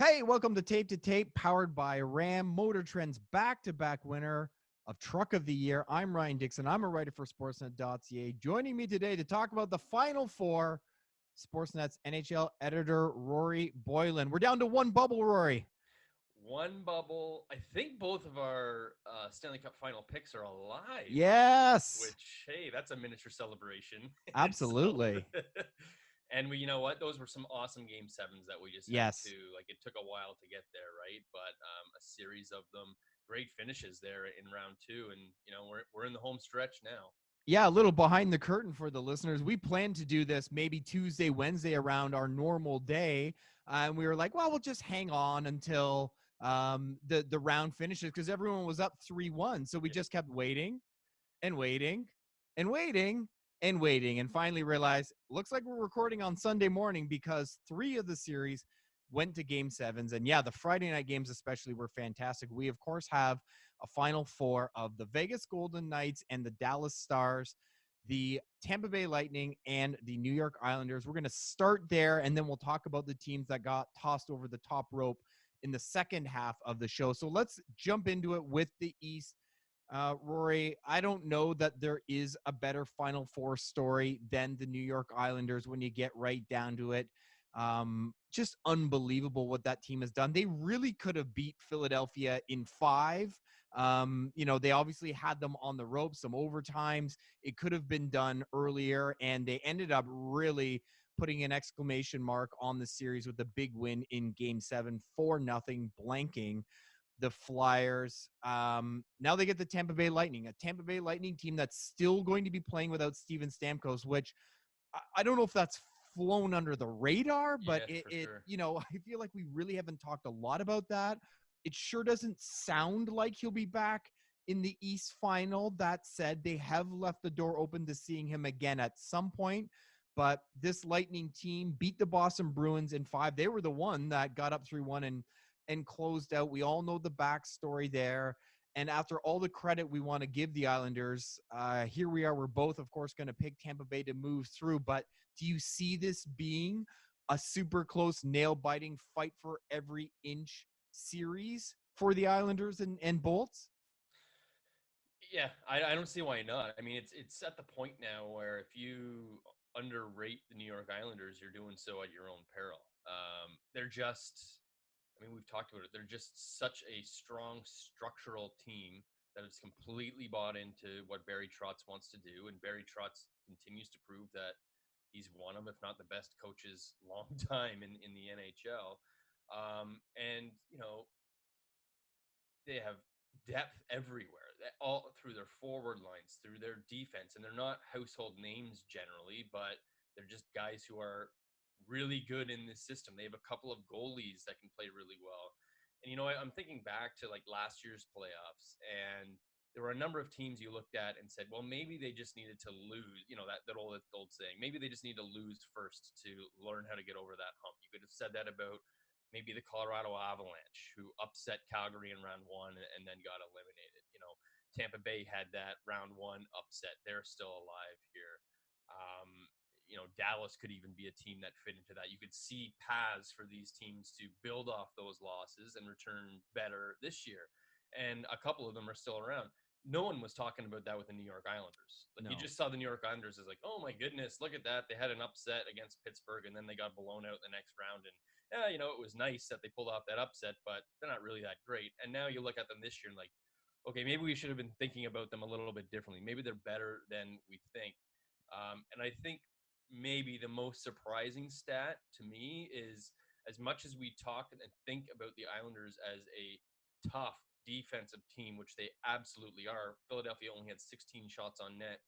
Hey, welcome to Tape, powered by Ram, MotorTrend's back-to-back winner of Truck of the Year. I'm Ryan Dixon. I'm a writer for Sportsnet.ca. Joining me today to talk about the Final Four, Sportsnet's NHL editor, Rory Boylan. We're down to one bubble, Rory. One bubble. I think both of our Stanley Cup final picks are alive, Yes, which, hey, that's a miniature celebration. so, absolutely. and you know what? Those were some awesome game sevens that we just had Yes. too. Like, it took a while to get there, right? But a series of them, great finishes there in round two. And, we're in the home stretch now. Yeah, a little behind the curtain for the listeners. We planned to do this maybe Tuesday, Wednesday around our normal day. And we were like, well, we'll just hang on until the round finishes because everyone was up 3-1. So we Yeah. just kept waiting and waiting and waiting and waiting and finally realized looks like we're recording on Sunday morning because 3 of the series went to game sevens. And yeah, the Friday night games especially were fantastic. We, of course, have a final four of the Vegas Golden Knights and the Dallas Stars, the Tampa Bay Lightning, and the New York Islanders. We're going to start there, and then we'll talk about the teams that got tossed over the top rope in the second half of the show. So let's jump into it with the East. Rory, I don't know that there is a better Final Four story than the New York Islanders when you get right down to it. Just unbelievable what that team has done. They really could have beat Philadelphia in 5. They obviously had them on the ropes, some overtimes. It could have been done earlier, and they ended up really putting an exclamation mark on the series with a big win in Game 7, 4-0, blanking the Flyers. Now they get the Tampa Bay Lightning, a Tampa Bay Lightning team that's still going to be playing without Steven Stamkos, which I don't know if that's flown under the radar, but Yeah, for sure. I feel like we really haven't talked a lot about that. It sure doesn't sound like he'll be back in the East final. That said, they have left the door open to seeing him again at some point. But this Lightning team beat the Boston Bruins in 5. They were the one that got up 3-1 and closed out. We all know the backstory there. And after all the credit we want to give the Islanders, here we are. We're both, of course, going to pick Tampa Bay to move through. But do you see this being a super close, nail-biting fight for every inch series for the Islanders and Bolts? Yeah, I don't see why not. I mean, it's at the point now where if you underrate the New York Islanders, you're doing so at your own peril. They're just, I mean, we've talked about it. They're just such a strong structural team that has completely bought into what Barry Trotz wants to do, and Barry Trotz continues to prove that he's one of, if not the best coaches, long time in the NHL. And they have depth everywhere, all through their forward lines, through their defense, and they're not household names generally, but they're just guys who are really good in this system. They have a couple of goalies that can play really well. And I'm thinking back to like last year's playoffs, and there were a number of teams you looked at and said, well, maybe they just needed to lose. That old saying, maybe they just need to lose first to learn how to get over that hump. You could have said that about maybe the Colorado Avalanche, who upset Calgary in round one and then got eliminated. Tampa Bay had that round one upset. They're still alive here. Dallas could even be a team that fit into that. You could see paths for these teams to build off those losses and return better this year. And a couple of them are still around. No one was talking about that with the New York Islanders. Like, you No. just saw the New York Islanders as like, oh my goodness, look at that. They had an upset against Pittsburgh and then they got blown out the next round. And yeah, it was nice that they pulled off that upset, but they're not really that great. And now you look at them this year and like, okay, maybe we should have been thinking about them a little bit differently. Maybe they're better than we think. And I think maybe the most surprising stat to me is, as much as we talk and think about the Islanders as a tough defensive team, which they absolutely are. Philadelphia only had 16 shots on net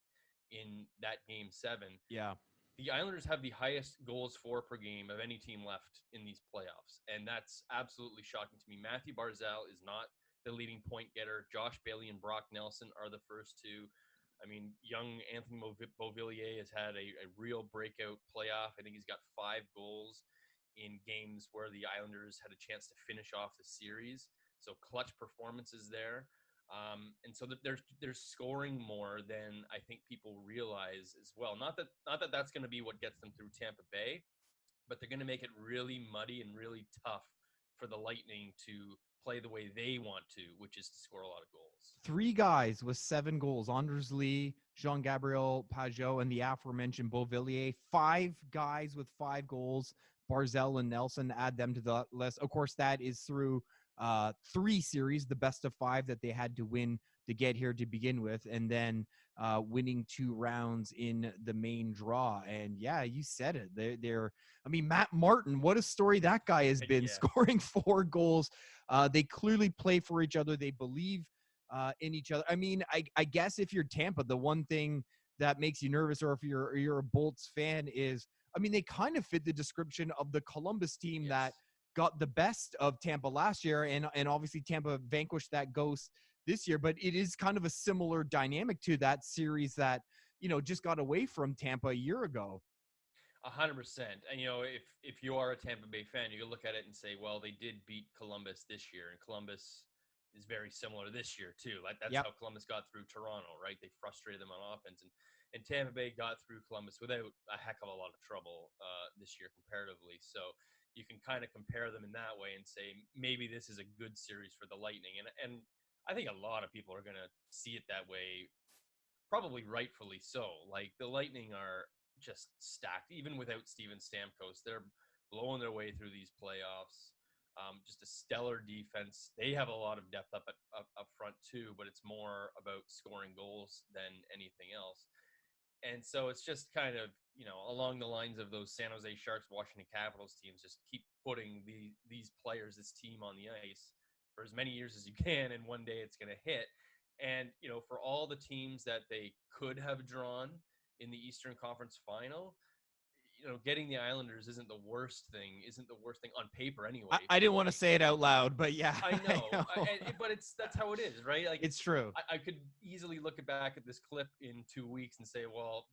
in that game 7. Yeah. The Islanders have the highest goals for per game of any team left in these playoffs, and that's absolutely shocking to me. Matthew Barzal is not the leading point getter. Josh Bailey and Brock Nelson are the first two. I mean, young Anthony Beauvillier has had a real breakout playoff. I think he's got 5 goals in games where the Islanders had a chance to finish off the series. So clutch performances there. And so that they're scoring more than I think people realize as well. Not that that's going to be what gets them through Tampa Bay, but they're going to make it really muddy and really tough for the Lightning to play the way they want to, which is to score a lot of goals. 3 guys with 7 goals. Anders Lee, Jean-Gabriel Pajot, and the aforementioned Beauvillier. 5 guys with 5 goals. Barzell and Nelson, add them to the list. Of course, that is through 3 series, the best of 5 that they had to win to get here to begin with, and then winning 2 rounds in the main draw. And yeah, you said it. They're I mean, Matt Martin, what a story that guy has been, Yeah. scoring 4 goals. They clearly play for each other. They believe in each other. I mean, I guess if you're Tampa, the one thing that makes you nervous, or if you're a Bolts fan, is, I mean, they kind of fit the description of the Columbus team that got the best of Tampa last year, and obviously Tampa vanquished that ghost this year. But it is kind of a similar dynamic to that series that, just got away from Tampa a year ago. 100%. And if you are a Tampa Bay fan, you can look at it and say, well, they did beat Columbus this year, and Columbus is very similar this year too. Like that's how Columbus got through Toronto, right? They frustrated them on offense, and Tampa Bay got through Columbus without a heck of a lot of trouble this year comparatively. So you can kind of compare them in that way and say maybe this is a good series for the Lightning, and I think a lot of people are going to see it that way, probably rightfully so. Like the Lightning are just stacked, even without Steven Stamkos. They're blowing their way through these playoffs. Just a stellar defense. They have a lot of depth up front too, but it's more about scoring goals than anything else. And so it's just kind of, along the lines of those San Jose Sharks, Washington Capitals teams, just keep putting these players, this team on the ice for as many years as you can, and one day it's going to hit. And, for all the teams that they could have drawn in the Eastern Conference Final, getting the Islanders isn't the worst thing on paper anyway. I didn't want to say it out loud, but yeah. I know. But that's how it is, right? Like it's true. I could easily look back at this clip in 2 weeks and say, well,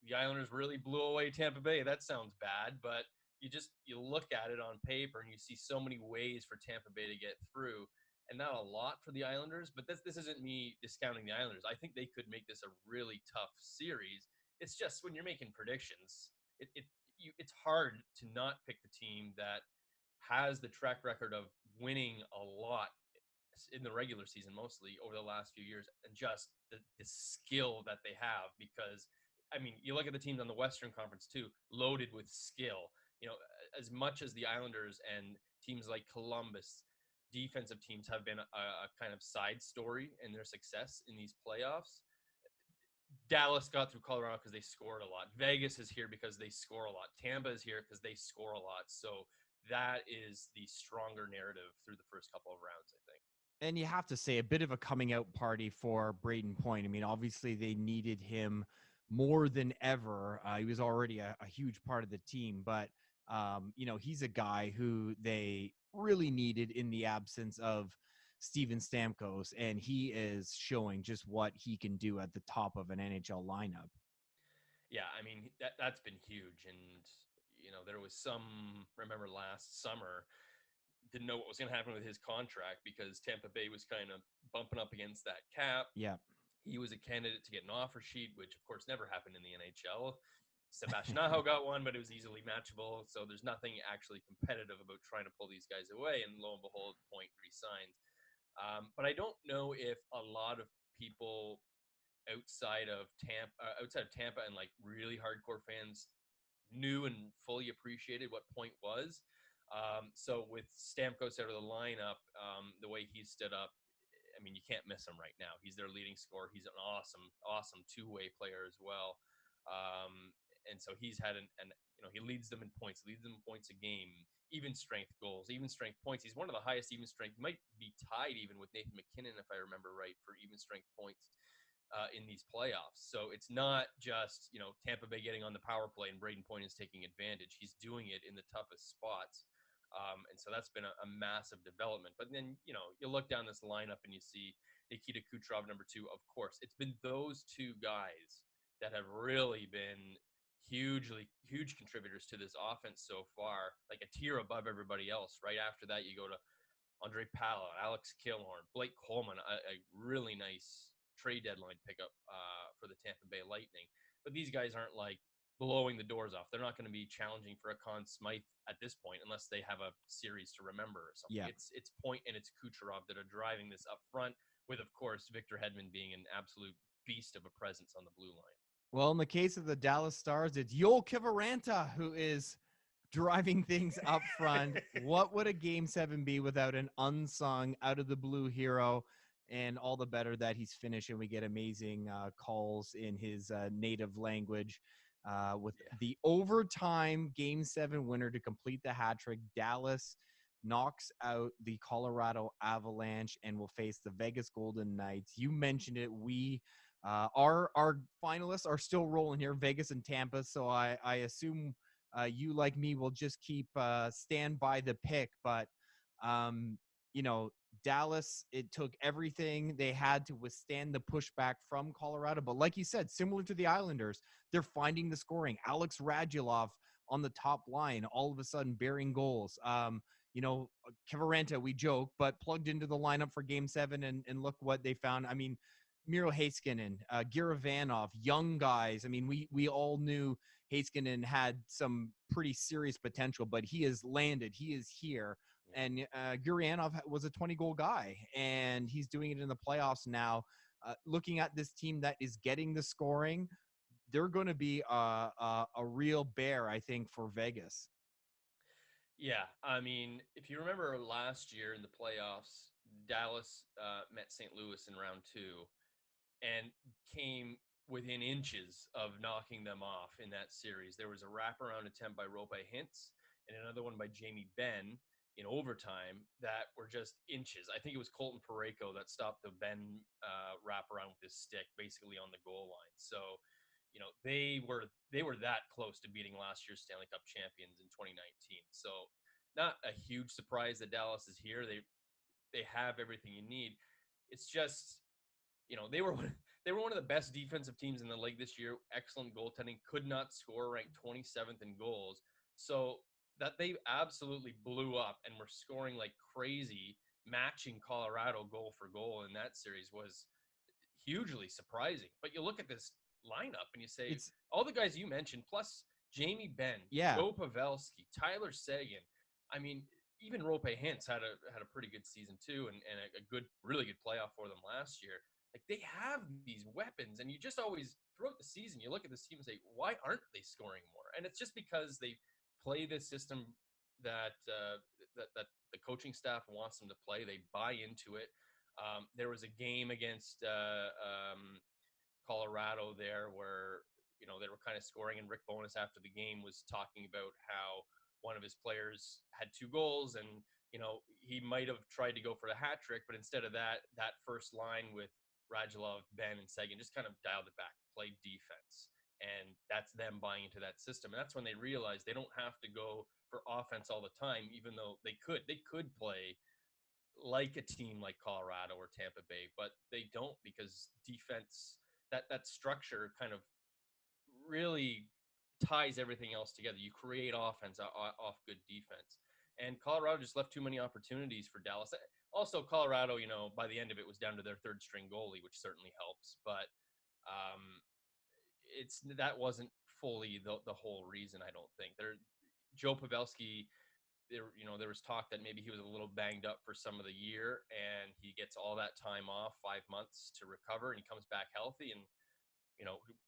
the Islanders really blew away Tampa Bay. That sounds bad, but you look at it on paper and you see so many ways for Tampa Bay to get through, and not a lot for the Islanders. But this isn't me discounting the Islanders. I think they could make this a really tough series. It's just when you're making predictions, it's hard to not pick the team that has the track record of winning a lot in the regular season, mostly over the last few years, and just the skill that they have. Because, I mean, you look at the teams on the Western Conference too, loaded with skill. As much as the Islanders and teams like Columbus, defensive teams, have been a kind of side story in their success in these playoffs. Dallas got through Colorado because they scored a lot. Vegas is here because they score a lot. Tampa is here because they score a lot. So that is the stronger narrative through the first couple of rounds, I think. And you have to say, a bit of a coming out party for Braden Point. I mean, obviously they needed him more than ever. He was already a huge part of the team, but he's a guy who they really needed in the absence of Steven Stamkos, and he is showing just what he can do at the top of an NHL lineup. Yeah, I mean, that's been huge. And, there was remember last summer, didn't know what was going to happen with his contract because Tampa Bay was kind of bumping up against that cap. Yeah. He was a candidate to get an offer sheet, which, of course, never happened in the NHL. Sebastian Aho got one, but it was easily matchable. So there's nothing actually competitive about trying to pull these guys away. And lo and behold, Point re-signs. But I don't know if a lot of people outside of Tampa and like really hardcore fans knew and fully appreciated what Point was. So with Stamkos out of the lineup, the way he stood up, I mean, you can't miss him right now. He's their leading scorer. He's an awesome two-way player as well. And so he's had he leads them in points a game, even strength goals, even strength points. He's one of the highest even strength. He might be tied even with Nathan McKinnon, if I remember right, for even strength points in these playoffs. So it's not just, Tampa Bay getting on the power play and Braden Point is taking advantage. He's doing it in the toughest spots. And so that's been a massive development. But then, you look down this lineup and you see Nikita Kucherov, number 2. Of course, it's been those 2 guys that have really been huge contributors to this offense so far, like a tier above everybody else. Right after that, you go to Andre Pallot, Alex Killorn, Blake Coleman, a really nice trade deadline pickup for the Tampa Bay Lightning. But these guys aren't like blowing the doors off. They're not going to be challenging for a Conn Smythe at this point unless they have a series to remember or something. Yeah. It's Point and it's Kucherov that are driving this up front, with, of course, Victor Hedman being an absolute beast of a presence on the blue line. Well, in the case of the Dallas Stars, it's Joel Kiviranta who is driving things up front. What would a game 7 be without an unsung, out of the blue hero? And all the better that he's finishing. We get amazing calls in his native language with the overtime game 7 winner to complete the hat trick. Dallas knocks out the Colorado Avalanche and will face the Vegas Golden Knights. You mentioned it. Our finalists are still rolling here, Vegas and Tampa. So I assume you, like me, will just keep stand by the pick. But Dallas, it took everything they had to withstand the pushback from Colorado. But like you said, similar to the Islanders, they're finding the scoring. Alex Radulov on the top line, all of a sudden bearing goals. Kiviranta, we joke, but plugged into the lineup for game 7 and look what they found. I mean, Miro Heiskanen, Giravanov, young guys. I mean, we all knew Heiskanen had some pretty serious potential, but he has landed. He is here. And Gurianov was a 20-goal guy, and he's doing it in the playoffs now. Looking at this team that is getting the scoring, they're going to be a real bear, I think, for Vegas. Yeah, I mean, if you remember last year in the playoffs, Dallas met St. Louis in round 2 and came within inches of knocking them off in that series. There was a wraparound attempt by Rope Hintz and another one by Jamie Benn in overtime that were just inches. I think it was Colton Parayko that stopped the Benn wraparound with his stick basically on the goal line. So, they were that close to beating last year's Stanley Cup champions in 2019. So not a huge surprise that Dallas is here. They have everything you need. It's just, they were one of the best defensive teams in the league this year. Excellent goaltending, could not score, ranked 27th in goals. So that they absolutely blew up and were scoring like crazy, matching Colorado goal for goal in that series was hugely surprising. But you look at this lineup and you say, all the guys you mentioned, plus Jamie Benn, Joe Pavelski, Tyler Seguin. I mean, even Rope Hintz had a pretty good season too, and a really good playoff for them last year. Like, they have these weapons, and you just always, throughout the season, you look at this team and say, why aren't they scoring more? And it's just because they play this system that the coaching staff wants them to play. They buy into it. There was a game against Colorado there where, they were kind of scoring, and Rick Bowness after the game was talking about how one of his players had 2 goals and, he might have tried to go for the hat trick, but instead of that first line with Radulov, Benn, and Seguin just kind of dialed it back, played defense. And that's them buying into that system. And that's when they realize they don't have to go for offense all the time, even though they could. They could play like a team like Colorado or Tampa Bay, but they don't, because defense, that structure kind of really ties everything else together. You create offense off good defense. And Colorado just left too many opportunities for Dallas. Also, Colorado, by the end of it was down to their 3rd string goalie, which certainly helps. But that wasn't fully the whole reason, I don't think. Joe Pavelski, there was talk that maybe he was a little banged up for some of the year, and he gets all that time off, 5 months to recover, and he comes back healthy. And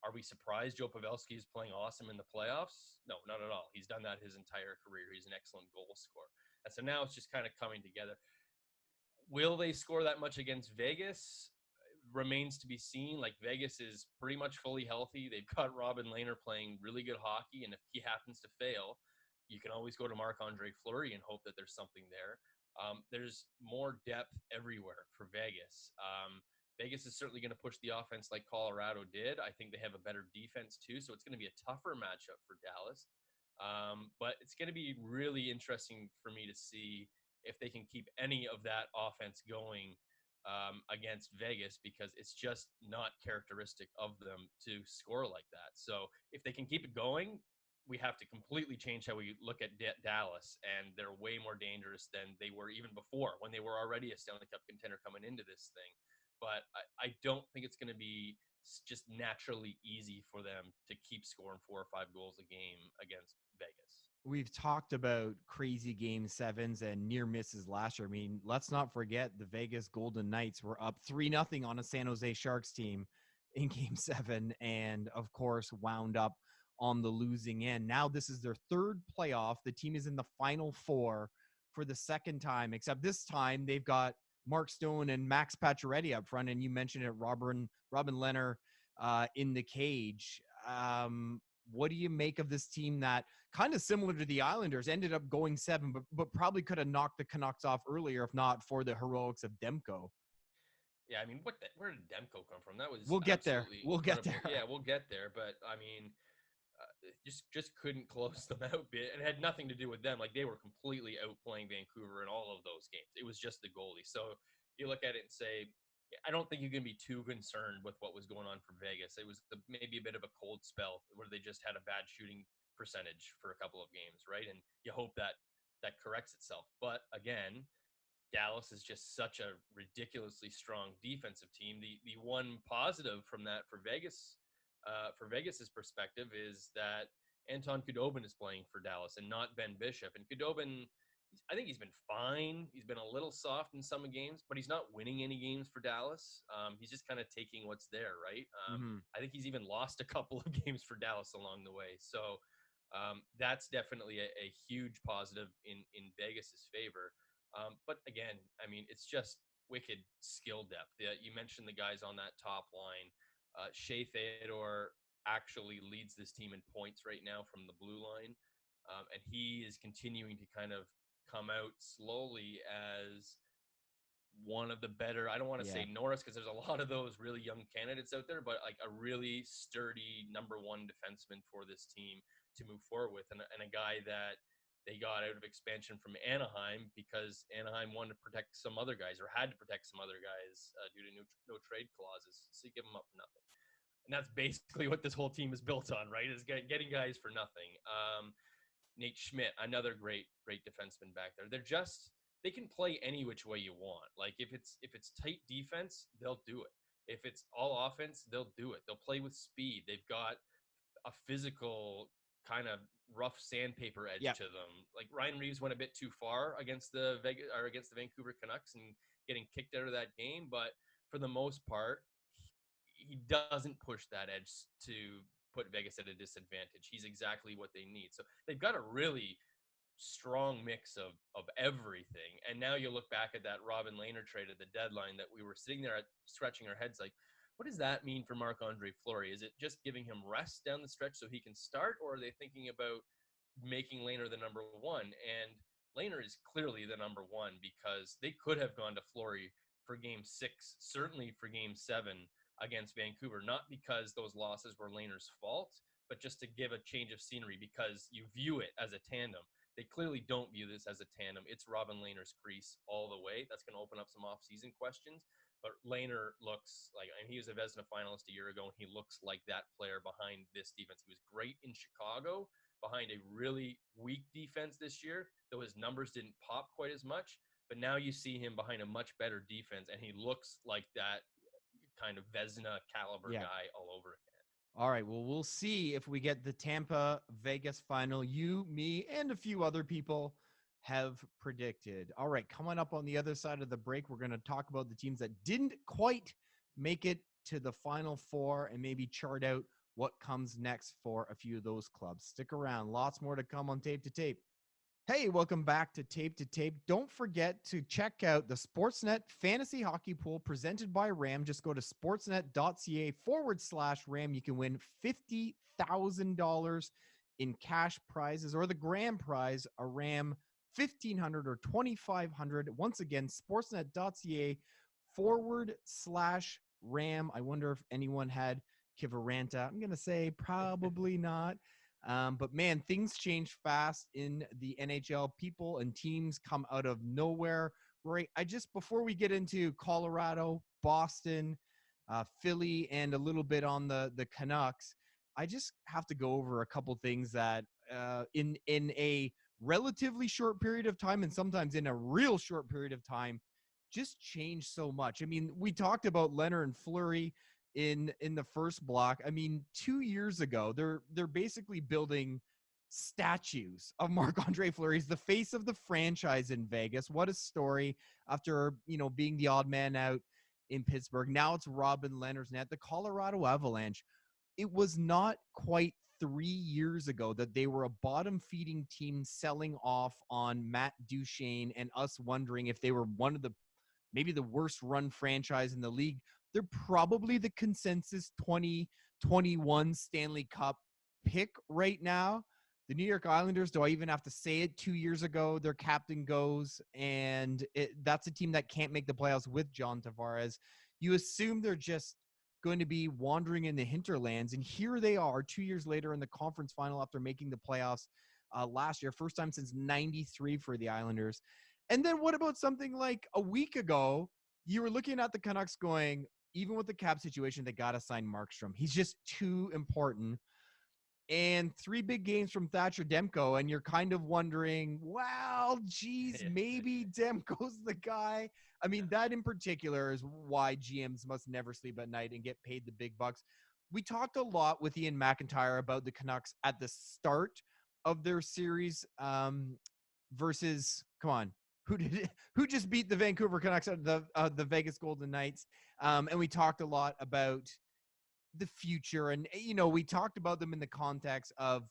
are we surprised Joe Pavelski is playing awesome in the playoffs? No, not at all. He's done that his entire career. He's an excellent goal scorer. And so now it's just kind of coming together. Will they score that much against Vegas? Remains to be seen. Like, Vegas is pretty much fully healthy. They've got Robin Lehner playing really good hockey, and if he happens to fail, you can always go to Marc-Andre Fleury and hope that there's something there. There's more depth everywhere for Vegas. Vegas is certainly going to push the offense like Colorado did. I think they have a better defense too, so it's going to be a tougher matchup for Dallas. But it's going to be really interesting for me to see if they can keep any of that offense going against Vegas, because it's just not characteristic of them to score like that. So if they can keep it going, we have to completely change how we look at Dallas, and they're way more dangerous than they were even before, when they were already a Stanley Cup contender coming into this thing. But I don't think it's going to be it's just naturally easy for them to keep scoring 4 or 5 goals a game against Vegas. We've talked about crazy game sevens and near misses last year. I mean, let's not forget the Vegas Golden Knights were up 3-0 on a San Jose Sharks team in game 7 and of course wound up on the losing end. Now this is their third playoff. The team is in the final 4 for the second time, except this time they've got Mark Stone and Max Pacioretty up front, and you mentioned it, Robin Lehner in the cage. What do you make of this team that kind of similar to the Islanders ended up going 7, but probably could have knocked the Canucks off earlier if not for the heroics of Demko? Yeah, I mean, where did Demko come from? That was We'll get there. absolutely We'll get incredible. there. Yeah, we'll get there. But I mean, just couldn't close them out. It had nothing to do with them. Like, they were completely outplaying Vancouver in all of those games. It was just the goalie. So you look at it and say, I don't think you can be too concerned with what was going on for Vegas. It was maybe a bit of a cold spell where they just had a bad shooting percentage for a couple of games, right? And you hope that corrects itself. But again, Dallas is just such a ridiculously strong defensive team. The one positive from that for Vegas's perspective is that Anton Khudobin is playing for Dallas and not Ben Bishop. And Khudobin, I think he's been fine. He's been a little soft in some games, but he's not winning any games for Dallas. He's just kind of taking what's there, right? I think he's even lost a couple of games for Dallas along the way. So that's definitely a huge positive in Vegas's favor. But again, I mean, it's just wicked skill depth. You mentioned the guys on that top line. Shea Theodore actually leads this team in points right now from the blue line. And he is continuing to kind of come out slowly as one of the better, I don't want to say Norris, because there's a lot of those really young candidates out there, but like a really sturdy number 1 defenseman for this team to move forward with. And a guy that they got out of expansion from Anaheim because Anaheim wanted to protect some other guys, or had to protect some other guys due to no trade clauses. So you give them up for nothing. And that's basically what this whole team is built on, right? Is getting guys for nothing. Nate Schmidt, another great defenseman back there. They can play any which way you want. Like if it's tight defense, they'll do it. If it's all offense, they'll do it. They'll play with speed. They've got a physical kind of rough sandpaper edge to them. Like Ryan Reeves went a bit too far against the Vancouver Canucks and getting kicked out of that game, but for the most part, he doesn't push that edge to put Vegas at a disadvantage. He's exactly what they need. So they've got a really strong mix of everything. And now you look back at that Robin Lehner trade at the deadline that we were sitting there scratching our heads like, what does that mean for Marc-Andre Fleury? Is it just giving him rest down the stretch so he can start, or are they thinking about making Lehner the number 1? And Lehner is clearly the number 1 because they could have gone to Fleury for game 6, certainly for game 7 against Vancouver, not because those losses were Lehner's fault, but just to give a change of scenery because you view it as a tandem. They clearly don't view this as a tandem. It's Robin Lehner's crease all the way. That's going to open up some off-season questions. But Lehner looks like, and he was a Vezina finalist a year ago, and he looks like that player behind this defense. He was great in Chicago behind a really weak defense this year, though his numbers didn't pop quite as much. But now you see him behind a much better defense, and he looks like that kind of Vezina caliber guy all over again. All right, well, we'll see if we get the Tampa Vegas final. You, me, and a few other people have predicted. All right, coming up on the other side of the break, we're going to talk about the teams that didn't quite make it to the Final 4 and maybe chart out what comes next for a few of those clubs. Stick around. Lots more to come on Tape to Tape. Hey, welcome back to Tape to Tape. Don't forget to check out the Sportsnet Fantasy Hockey Pool presented by RAM. Just go to sportsnet.ca/RAM. You can win $50,000 in cash prizes or the grand prize, a RAM $1,500 or $2,500. Once again, sportsnet.ca/RAM. I wonder if anyone had Kivaranta. I'm going to say probably not. But man, things change fast in the NHL. People and teams come out of nowhere. Rory, before we get into Colorado, Boston, Philly, and a little bit on the Canucks, I just have to go over a couple things that in a relatively short period of time and sometimes in a real short period of time just changed so much. I mean, we talked about Lehner and Fleury in the first block. I mean, 2 years ago, they're basically building statues of Marc-Andre Fleury. He's the face of the franchise in Vegas. What a story after, being the odd man out in Pittsburgh. Now it's Robin Lehner's net. The Colorado Avalanche, it was not quite 3 years ago that they were a bottom feeding team selling off on Matt Duchene and us wondering if they were one of maybe the worst run franchise in the league. They're probably the consensus 2021 Stanley Cup pick right now. The New York Islanders, do I even have to say it? 2 years ago, their captain goes, and that's a team that can't make the playoffs with John Tavares. You assume they're just going to be wandering in the hinterlands, and here they are 2 years later in the conference final after making the playoffs last year. First time since 93 for the Islanders. And then what about something like a week ago, you were looking at the Canucks going, even with the cap situation, they got to sign Markstrom. He's just too important. And 3 big games from Thatcher Demko, and you're kind of wondering, well, geez, maybe Demko's the guy. I mean, that in particular is why GMs must never sleep at night and get paid the big bucks. We talked a lot with Ian McIntyre about the Canucks at the start of their series versus, come on, who just beat the Vancouver Canucks out of the Vegas Golden Knights? And we talked a lot about the future, and we talked about them in the context of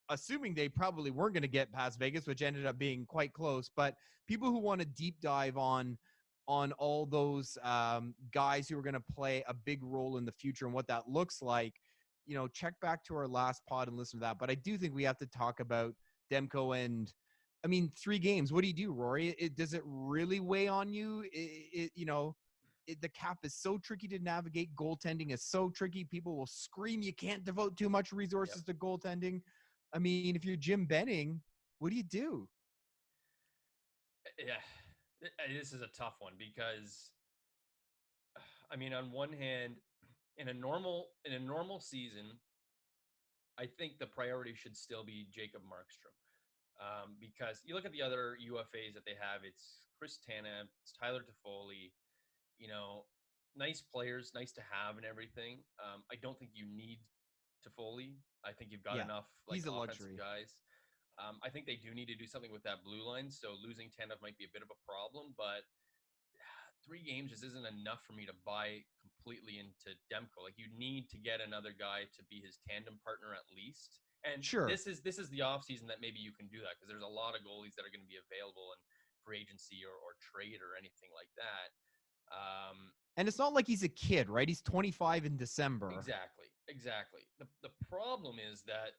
assuming they probably weren't going to get past Vegas, which ended up being quite close. But people who want to deep dive on all those guys who are going to play a big role in the future and what that looks like, check back to our last pod and listen to that. But I do think we have to talk about Demko. And I mean, 3 games, what do you do, Rory? Does it really weigh on you? The cap is so tricky to navigate. Goaltending is so tricky. People will scream you can't devote too much resources to goaltending. I mean, if you're Jim Benning, what do you do? Yeah, this is a tough one because, I mean, on one hand, in a normal season, I think the priority should still be Jacob Markstrom. Because you look at the other UFAs that they have, it's Chris Tanev, it's Tyler Toffoli, nice players, nice to have and everything. I don't think you need Toffoli. I think you've got enough he's a offensive luxury. guys. I think they do need to do something with that blue line. So losing Tanev might be a bit of a problem, but 3 games just isn't enough for me to buy completely into Demko. Like, you need to get another guy to be his tandem partner at least. And sure, this is the offseason that maybe you can do that, because there's a lot of goalies that are going to be available in free agency or trade or anything like that. And it's not like he's a kid, right? He's 25 in December. Exactly. The problem is that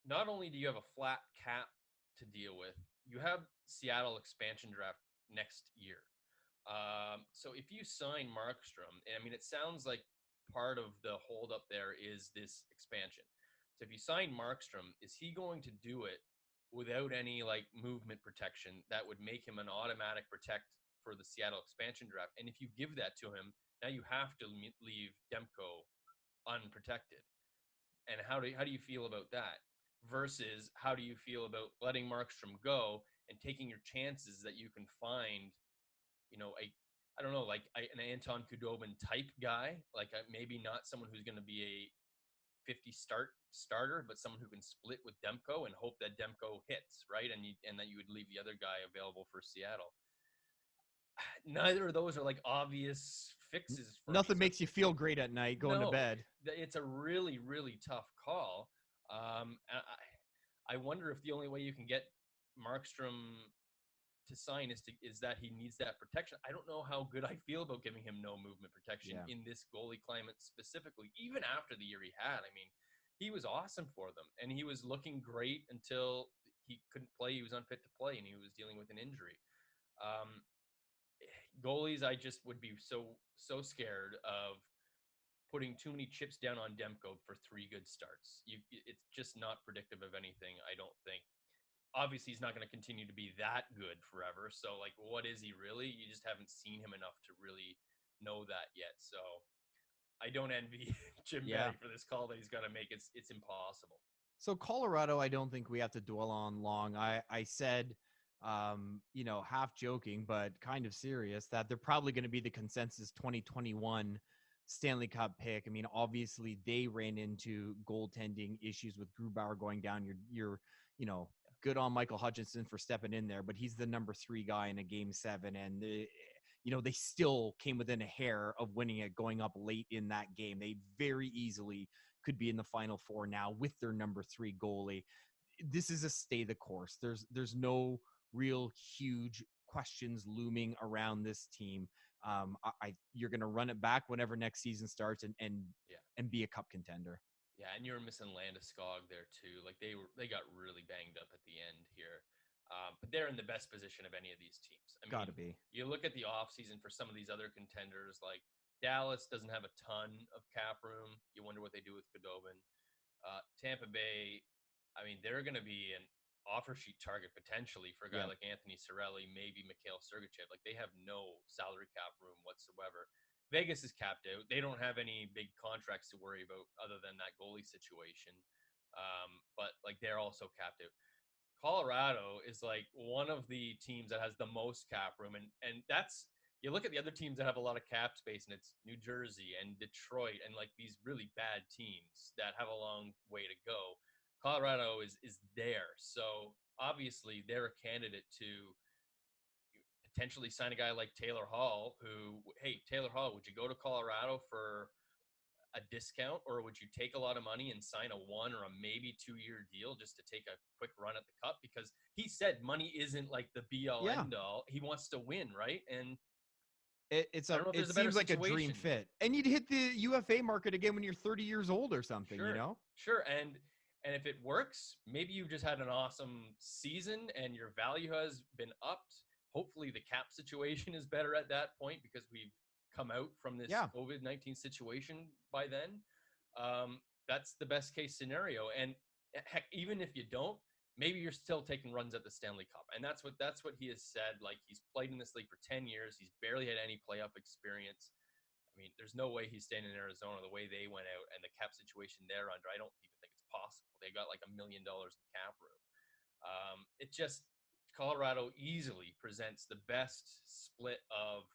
not only do you have a flat cap to deal with, you have Seattle expansion draft next year. So if you sign Markstrom, I mean, it sounds like part of the holdup there is this expansion. So if you sign Markstrom, is he going to do it without any movement protection that would make him an automatic protect for the Seattle expansion draft? And if you give that to him, now you have to leave Demko unprotected. And how do you feel about that? Versus how do you feel about letting Markstrom go and taking your chances that you can find, an Anton Khudobin type guy, maybe not someone who's going to be a 50 starter, but someone who can split with Demko and hope that Demko hits, right? And that you would leave the other guy available for Seattle. Neither of those are obvious fixes for Nothing me. makes you feel great at night going to bed. It's a really, really tough call. I wonder if the only way you can get Markstrom to sign is that he needs that protection. I don't know how good I feel about giving him no movement protection in this goalie climate specifically, even after the year he had. I mean, he was awesome for them, and he was looking great until he couldn't play. He was unfit to play, and he was dealing with an injury. Goalies, I just would be so scared of putting too many chips down on Demko for 3 good starts. It's just not predictive of anything, I don't think. Obviously, he's not going to continue to be that good forever. So, what is he really? You just haven't seen him enough to really know that yet. So, I don't envy Jim Benning for this call that he's got to make. It's impossible. So, Colorado, I don't think we have to dwell on long. I said, half joking, but kind of serious, that they're probably going to be the consensus 2021 Stanley Cup pick. I mean, obviously they ran into goaltending issues with Grubauer going down. You're good on Michael Hutchinson for stepping in there, but he's the number 3 guy in a game 7, and they still came within a hair of winning it going up late in that game. They very easily could be in the Final Four now with their number 3 goalie. This is a stay the course. There's no real huge questions looming around this team. You're going to run it back whenever next season starts and Yeah. and be a cup contender. Yeah, and you were missing Landeskog there too. Like they got really banged up at the end here. But they're in the best position of any of these teams. I mean, Gotta be. you look at the offseason for some of these other contenders, like Dallas doesn't have a ton of cap room. You wonder what they do with Khudobin. Tampa Bay, I mean, they're going to be an offer sheet target potentially for a guy like Anthony Cirelli, maybe Mikhail Sergachev. Like they have no salary cap room whatsoever. Vegas is capped out. They don't have any big contracts to worry about other than that goalie situation. But like they're also capped out. Colorado is like one of the teams that has the most cap room, and that's, you look at the other teams that have a lot of cap space, and it's New Jersey and Detroit and like these really bad teams that have a long way to go. Colorado is there, so obviously they're a candidate to potentially sign a guy like Taylor Hall. Who, hey, Taylor Hall, would you go to Colorado for a discount, or would you take a lot of money and sign a 1 or a maybe 2-year deal just to take a quick run at the cup? Because he said money isn't like the be all end all. He wants to win, right? And it seems like a dream fit. And you'd hit the UFA market again when you're 30 years old or something, Sure. And if it works, maybe you've just had an awesome season and your value has been upped. Hopefully the cap situation is better at that point because we've come out from this COVID-19 situation by then. That's the best case scenario. And heck, even if you don't, maybe you're still taking runs at the Stanley Cup. And that's what he has said. Like, he's played in this league for 10 years. He's barely had any playoff experience. I mean, there's no way he's staying in Arizona the way they went out and the cap situation they're under. I don't even think it's possible. They got like $1 million in cap room. It just, Colorado easily presents the best split of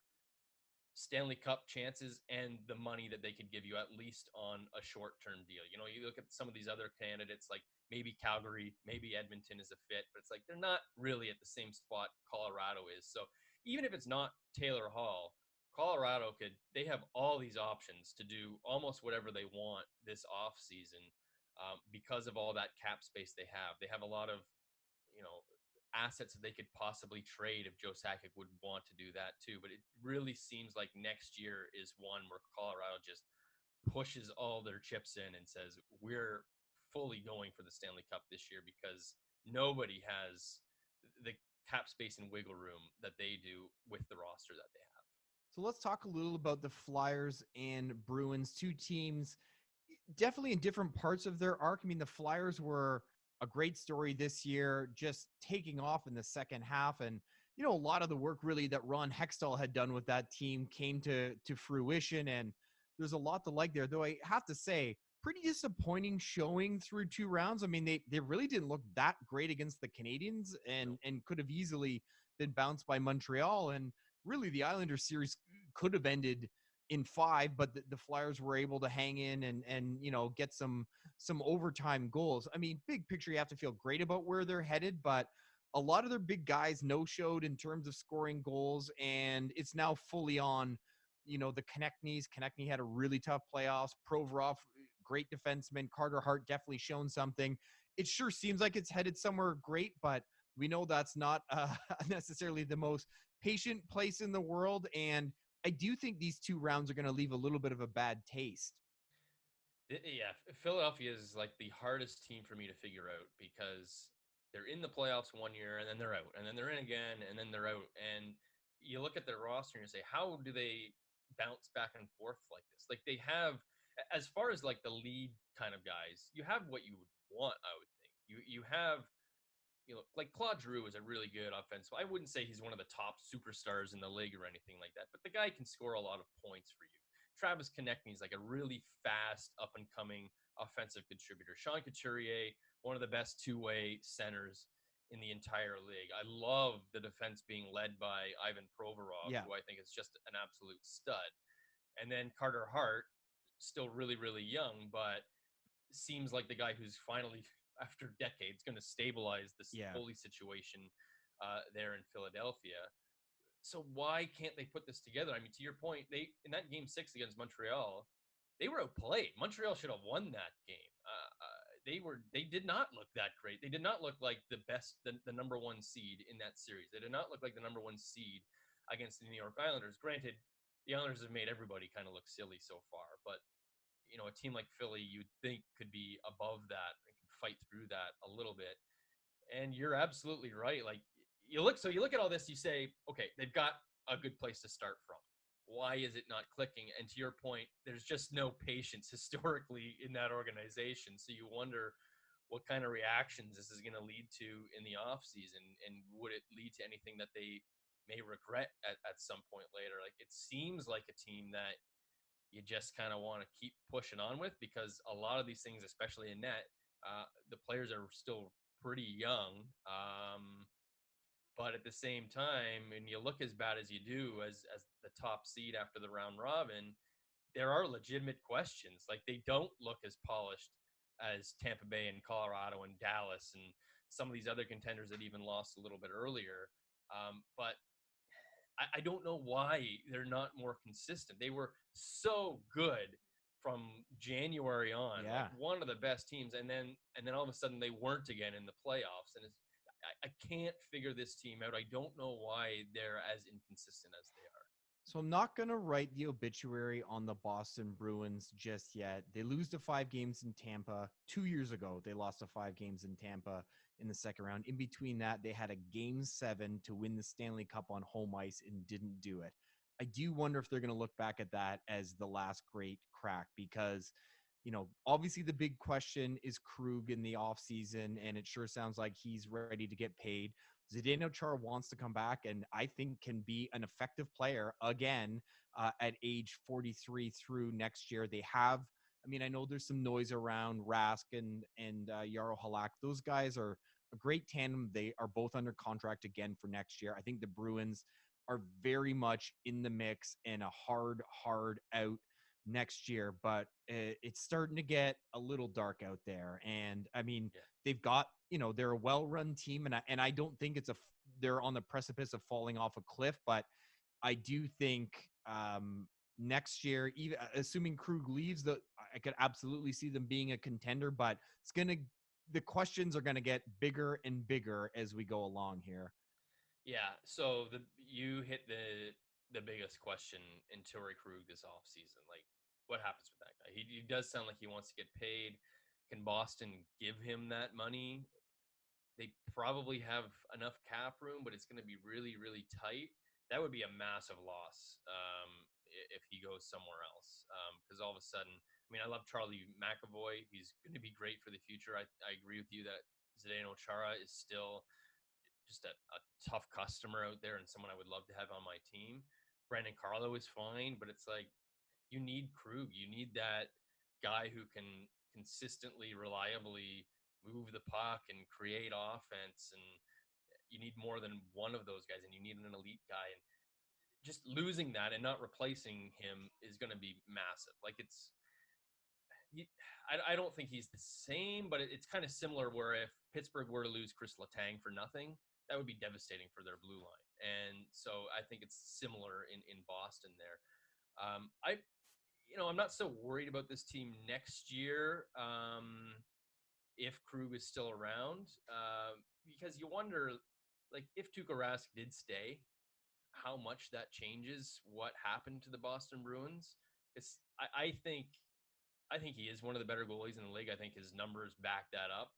Stanley Cup chances and the money that they could give you, at least on a short-term deal. You look at some of these other candidates, like maybe Calgary, maybe Edmonton is a fit, but it's like they're not really at the same spot Colorado is. So even if it's not Taylor Hall, Colorado they have all these options to do almost whatever they want this off season because of all that cap space they have. They have a lot of, assets that they could possibly trade if Joe Sakic would want to do that too. But it really seems like next year is one where Colorado just pushes all their chips in and says, we're fully going for the Stanley Cup this year because nobody has the cap space and wiggle room that they do with the roster that they have. So let's talk a little about the Flyers and Bruins, two teams definitely in different parts of their arc. I mean, the Flyers were a great story this year, just taking off in the second half. And, a lot of the work really that Ron Hextall had done with that team came to fruition. And there's a lot to like there, though I have to say, pretty disappointing showing through 2 rounds. I mean, they really didn't look that great against the Canadiens and could have easily been bounced by Montreal. And really the Islanders series could have ended in 5, but the Flyers were able to hang in and get some overtime goals. I mean, big picture, you have to feel great about where they're headed, but a lot of their big guys no-showed in terms of scoring goals, and it's now fully on, the Konechny's. Konechny had a really tough playoffs. Provorov, great defenseman. Carter Hart definitely shown something. It sure seems like it's headed somewhere great, but we know that's not necessarily the most patient place in the world, and I do think these 2 rounds are going to leave a little bit of a bad taste. Yeah, Philadelphia is like the hardest team for me to figure out because they're in the playoffs one year and then they're out, and then they're in again and then they're out. And you look at their roster and you say, how do they bounce back and forth like this? Like they have, as far as like the lead kind of guys, you have what you would want, I would think. You have, like Claude Giroux is a really good offensive. I wouldn't say he's one of the top superstars in the league or anything like that, but the guy can score a lot of points for you. Travis Konechny is like a really fast, up-and-coming offensive contributor. Sean Couturier, one of the best two-way centers in the entire league. I love the defense being led by Ivan Provorov, who I think is just an absolute stud. And then Carter Hart, still really, really young, but seems like the guy who's finally, after decades, going to stabilize this Yeah. goalie situation there in Philadelphia. So why can't they put this together? I mean, to your point, they in that game 6 against Montreal, they were outplayed. Montreal should have won that game. They did not look that great. They did not look like the number one seed in that series. They did not look like the number one seed against the New York Islanders. Granted, the Islanders have made everybody kind of look silly so far, but a team like Philly, you'd think could be above that and can fight through that a little bit. And you're absolutely right. Like you look at all this, you say, okay, they've got a good place to start from. Why is it not clicking? And to your point, there's just no patience historically in that organization. So you wonder what kind of reactions this is going to lead to in the offseason, and would it lead to anything that they may regret at some point later? Like it seems like a team that you just kind of want to keep pushing on with, because a lot of these things, especially in net, the players are still pretty young. But at the same time, when you look as bad as you do as the top seed after the round robin, there are legitimate questions. Like they don't look as polished as Tampa Bay and Colorado and Dallas and some of these other contenders that even lost a little bit earlier. But I don't know why they're not more consistent. They were so good from January on, Yeah. like one of the best teams, and then all of a sudden they weren't again in the playoffs. And I can't figure this team out. I don't know why they're as inconsistent as they are. So I'm not going to write the obituary on the Boston Bruins just yet. They lose to 5 games in Tampa. 2 years ago, they lost to 5 games in Tampa in the second round. In between that, they had a game 7 to win the Stanley Cup on home ice and didn't do it. I do wonder if they're going to look back at that as the last great crack, because obviously the big question is Krug in the offseason, and it sure sounds like he's ready to get paid. Zdeno Chara wants to come back and I think can be an effective player again at age 43 through next year. They have, I know there's some noise around Rask and Jaro Halak. Those guys are a great tandem. They are both under contract again for next year. I think the Bruins are very much in the mix and a hard out next year, but it's starting to get a little dark out there. And they've got, they're a well-run team, and I don't think they're on the precipice of falling off a cliff, but I do think next year, even assuming Krug leaves, I could absolutely see them being a contender, but the questions are gonna get bigger and bigger as we go along here. Yeah, so you hit the biggest question in Torrey Krug this offseason. Like, what happens with that guy? He does sound like he wants to get paid. Can Boston give him that money? They probably have enough cap room, but it's going to be really, really tight. That would be a massive loss if he goes somewhere else. Because all of a sudden, I love Charlie McAvoy. He's going to be great for the future. I agree with you that Zdeno Chara is still just a tough customer out there and someone I would love to have on my team. Brandon Carlo is fine, but it's like you need Krug. You need that guy who can consistently, reliably move the puck and create offense. And you need more than one of those guys, and you need an elite guy. And just losing that and not replacing him is going to be massive. Like I don't think he's the same, but it's kind of similar where if Pittsburgh were to lose Chris Letang for nothing, that would be devastating for their blue line. And so I think it's similar in Boston there. I'm not so worried about this team next year if Krug is still around, because you wonder, like, if Tuukka Rask did stay, how much that changes what happened to the Boston Bruins. I think he is one of the better goalies in the league. I think his numbers back that up.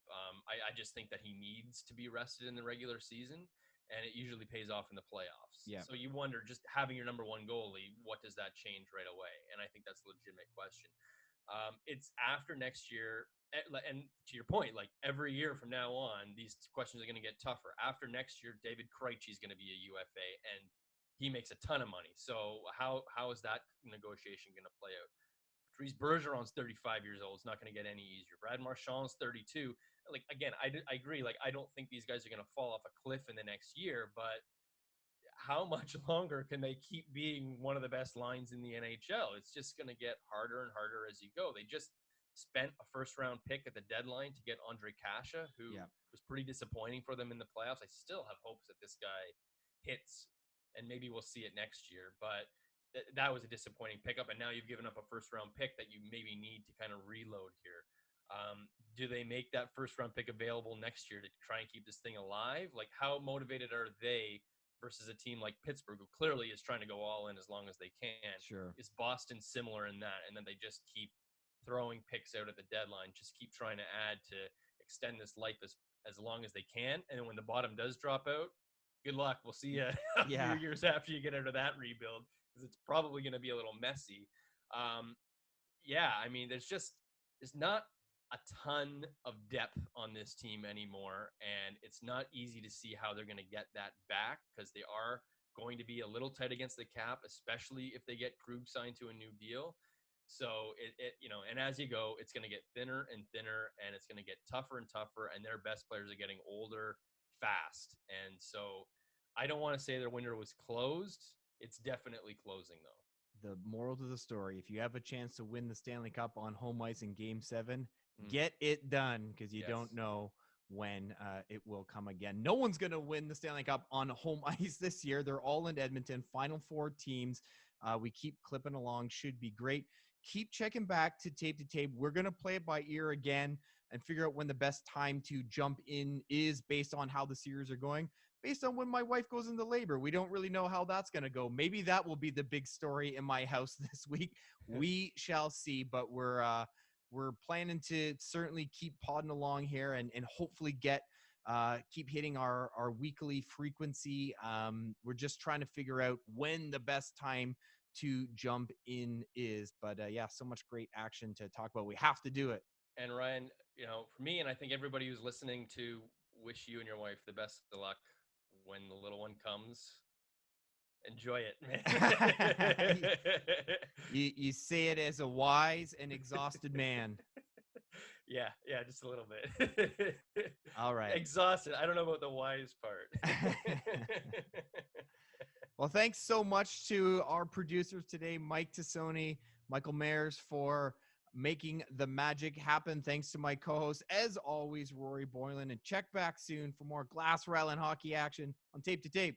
I just think that he needs to be rested in the regular season, and it usually pays off in the playoffs. Yeah. So you wonder, just having your number one goalie, what does that change right away? And I think that's a legitimate question. It's after next year, and to your point, like every year from now on, these questions are going to get tougher. After next year, David Krejci is going to be a UFA, and he makes a ton of money. So how is that negotiation going to play out? Patrice Bergeron's 35 years old. It's not going to get any easier. Brad Marchand's 32. Like, again, I agree. Like, I don't think these guys are going to fall off a cliff in the next year, but how much longer can they keep being one of the best lines in the NHL? It's just going to get harder and harder as you go. They just spent a first-round pick at the deadline to get Andre Kasha, who was pretty disappointing for them in the playoffs. I still have hopes that this guy hits, and maybe we'll see it next year. But that was a disappointing pickup, and now you've given up a first-round pick that you maybe need to kind of reload here. Do they make that first-round pick available next year to try and keep this thing alive? Like, how motivated are they versus a team like Pittsburgh, who clearly is trying to go all in as long as they can? Sure. Is Boston similar in that? And then they just keep throwing picks out at the deadline, just keep trying to add to extend this life as long as they can. And then when the bottom does drop out, good luck. We'll see you a few years after you get out of that rebuild, because it's probably going to be a little messy. I mean, there's not a ton of depth on this team anymore, and it's not easy to see how they're going to get that back, because they are going to be a little tight against the cap, especially if they get Krug signed to a new deal. So and as you go, it's going to get thinner and thinner, and it's going to get tougher and tougher, and their best players are getting older fast. And so I don't want to say their window was closed. It's definitely closing, though. The moral to the story: if you have a chance to win the Stanley Cup on home ice in Game 7, get it done, because you don't know when it will come again. No one's going to win the Stanley Cup on home ice this year. They're all in Edmonton. Final 4 teams. We keep clipping along. Should be great. Keep checking back to tape. We're going to play it by ear again and figure out when the best time to jump in is, based on how the series are going, based on when my wife goes into labor. We don't really know how that's going to go. Maybe that will be the big story in my house this week. We shall see, but we're planning to certainly keep podding along here and hopefully keep hitting our weekly frequency. We're just trying to figure out when the best time to jump in is. But so much great action to talk about. We have to do it. And Ryan, for me, and I think everybody who's listening, to wish you and your wife the best of luck when the little one comes. Enjoy it, man. you say it as a wise and exhausted man. Yeah, just a little bit. All right. Exhausted. I don't know about the wise part. Well, thanks so much to our producers today, Mike Tassoni, Michael Mayers, for making the magic happen. Thanks to my co-host, as always, Rory Boylan. And check back soon for more glass rattling hockey action on Tape to Tape.